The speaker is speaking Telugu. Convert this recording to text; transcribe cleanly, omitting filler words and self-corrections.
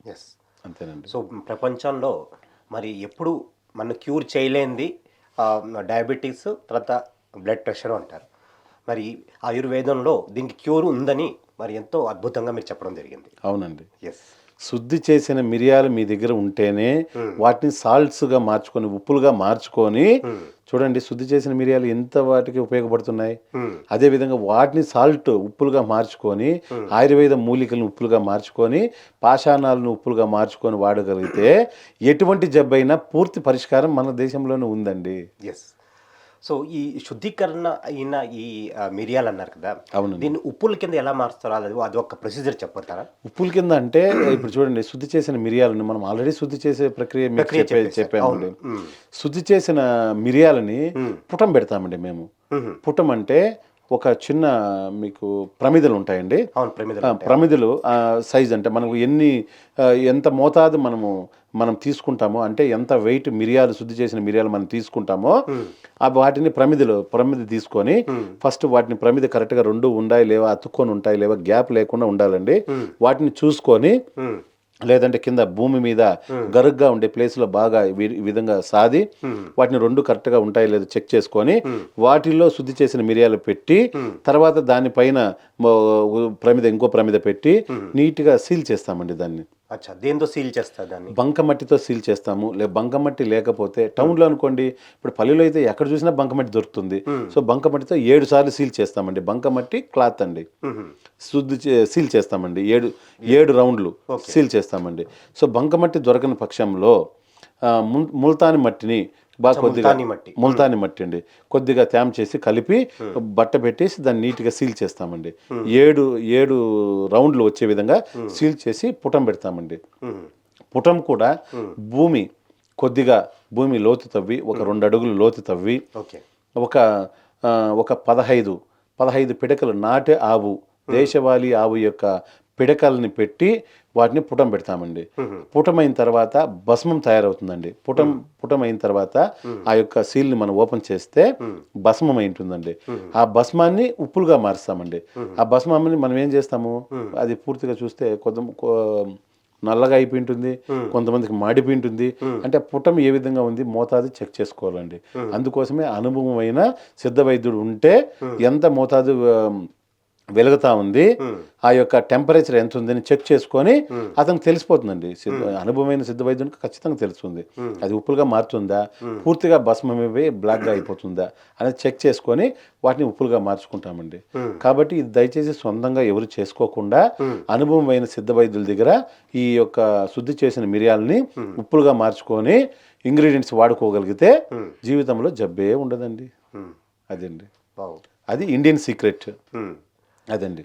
యెస్. అంతేనండి. సో, ప్రపంచంలో మరి ఎప్పుడు మనం క్యూర్ చేయలేనిది డయాబెటిస్ తర్వాత బ్లడ్ ప్రెషరు అంటారు. మరి ఆయుర్వేదంలో దీనికి క్యూర్ ఉందని మరి ఎంతో అద్భుతంగా మీరు చెప్పడం జరిగింది. అవునండి. యెస్. శుద్ధి చేసిన మిరియాలు మీ దగ్గర ఉంటేనే హ్మ్. వాటిని సాల్ట్స్‌గా మార్చుకొని, ఉప్పులుగా మార్చుకొని హ్మ్. చూడండి శుద్ధి చేసిన మిరియాలు ఎంత వాటికి ఉపయోగపడుతున్నాయి. హ్మ్. అదేవిధంగా వాటిని సాల్ట్ ఉప్పులుగా మార్చుకొని, హ్మ్. ఆయుర్వేద మూలికలను ఉప్పులుగా మార్చుకొని, పాషాణాలను ఉప్పులుగా మార్చుకొని వాడగలిగితే ఎటువంటి జబ్బైనా పూర్తి పరిష్కారం మన దేశంలోనే ఉందండి. యెస్. సో, ఈ శుద్ధీకరణ అయిన ఈ మిరియాలన్నారు కదా! అవునండి. దీన్ని ఉప్పుల కింద ఎలా మారుస్తారో అదొక ప్రొసీజర్ చెప్పగలుగుతారా? ఉప్పుల కింద అంటే ఇప్పుడు చూడండి శుద్ధి చేసిన మిరియాలను మనం ఆల్రెడీ శుద్ధి చేసే ప్రక్రియ మీకు ప్రక్రియ చెప్పేసారు. అవును. చెప్పామండి. హ్మ్. శుద్ధి చేసిన మిరియాలని హ్మ్. పుటం పెడతామండి మేము. హుహు. పుటం అంటే ఒక చిన్న మీకు ప్రమిదలు ఉంటాయండి. అవును. ప్రమిదలుంటాయి. అవును. ప్రమిదలు సైజ్ అంటే మనకు ఎంత మోతాదు మనం తీసుకుంటామో అంటే ఎంత వెయిట్ మిరియాలు శుద్ధి చేసిన మిరియాలు మనం తీసుకుంటామో హ్మ్. వాటిని ప్రమిద తీసుకొని హ్మ్. ఫస్ట్ వాటిని ప్రమిద కరెక్ట్‌గా 2 ఉండాయి లేవా అతుక్కొని ఉంటాయి లేవా గ్యాప్ లేకుండా ఉండాలండి. హ్మ్. వాటిని చూసుకొని హ్మ్. లేదంటే కింద భూమి మీద హ్మ్. గరుగ్గా ఉండే ప్లేస్‌లో బాగా ఈ విధంగా సాది హ్మ్. వాటిని 2 కరెక్ట్‌గా ఉంటాయో లేదో చెక్ చేసుకొని హ్మ్. వాటిల్లో శుద్ధి చేసిన మిరియాలు పెట్టి హ్మ్. తర్వాత దానిపైన మో ఇంకో ప్రమిద పెట్టి హ్మ్. నీట్‌గా సీల్ చేస్తామండి దాన్ని. అచ్చా! దేనితో సీల్ చేస్తారు దాన్ని? బంకమట్టితో సీల్ చేస్తాము. బంకమట్టి లేకపోతే హ్మ్. టౌన్‌లో అనుకోండి ఇప్పుడు పల్లెలో అయితే ఎక్కడ చూసినా బంకమట్టి దొరుకుతుంది. హ్మ్. సో, బంకమట్టితో 7 సార్లు సీల్ చేస్తామండి. బంకమట్టి క్లాత్ అండి. హుహు. సీల్ చేస్తామండి. 7 రౌండ్లు ఓకే. సీల్ చేస్తామండి. సో, బంకమట్టి దొరకని పక్షంలో ముల్తాని మట్టిని అచ్చా! కొద్దిగా ముల్తానీ మట్టి. హ్మ్. ముల్తాని మట్టి అండి. కొద్దిగా తేమ చేసి కలిపి హ్మ్. బట్ట పెట్టేసి దాన్ని నీట్‌గా సీల్ చేస్తామండి. హ్మ్. 7 రౌండ్లు వచ్చే విధంగా హ్మ్. సీల్ చేసి పుటం పెడతామండి. హ్మ్. పుటం కూడా హ్మ్. భూమి కొద్దిగా భూమి లోతు తవ్వి ఒక హ్మ్. 2 అడుగులు లోతు తవ్వి ఓకే. ఒక ఒక 15 పిడకలు నాటే ఆవు హ్మ్. దేశవాళీ ఆవు యొక్క పిడకల్ని పెట్టి వాటిని పుటం పెడతామండి. హుహు. పుటమైన తర్వాత భస్మం తయారవుతుందండి. హ్మ్. పుటమైన తర్వాత హ్మ్. ఆ యొక్క సీల్ని మనం ఓపెన్ చేస్తే హ్మ్. భస్మం అయి ఉంటుందండి. హుహు. ఆ భస్మాన్ని ఉప్పులుగా మారుస్తామండి. హుహు. ఆ భస్మాన్ని మనం ఏం చేస్తాము హ్మ్. అది పూర్తిగా చూస్తే నల్లగా అయిపోయి ఉంటుంది. హ్మ్. కొంతమందికి మాడిపోయి ఉంటుంది. హ్మ్. అంటే పుటం ఏ విధంగా ఉంది మోతాదు చెక్ చేసుకోవాలండి. హ్మ్. అందుకోసమే అనుభవమైన సిద్ధ వైద్యుడు ఉంటే హ్మ్. ఎంత మోతాదు వెలుగుతా ఉంది. హ్మ్. ఆ యొక్క టెంపరేచర్ ఎంత ఉందని చెక్ చేసుకొని హ్మ్. అతనికి తెలిసిపోతుందండి. హ్మ్. అనుభవమైన సిద్ధ వైద్యునికి ఖచ్చితంగా తెలుస్తుంది. హ్మ్. అది ఉప్పులుగా మారుతుందా? హ్మ్. పూర్తిగా భస్మమైపోయి బ్లాక్‌గా అయిపోతుందా? అనేది చెక్ చేసుకొని వాటిని ఉప్పులుగా మార్చుకుంటామండి. హ్మ్. కాబట్టి ఇది దయచేసి సొంతంగా ఎవరు చేసుకోకుండా హ్మ్. అనుభవమైన సిద్ధ వైద్యుల దగ్గర ఈ యొక్క శుద్ధి చేసిన మిరియాలని హ్మ్. ఉప్పులుగా మార్చుకొని ఇంగ్రీడియెంట్స్ వాడుకోగలిగితే హ్మ్. జీవితంలో జబ్బే ఉండదండి. హ్మ్. అదండి. వావ్! అది ఇండియన్ సీక్రెట్. హ్మ్. అదండి.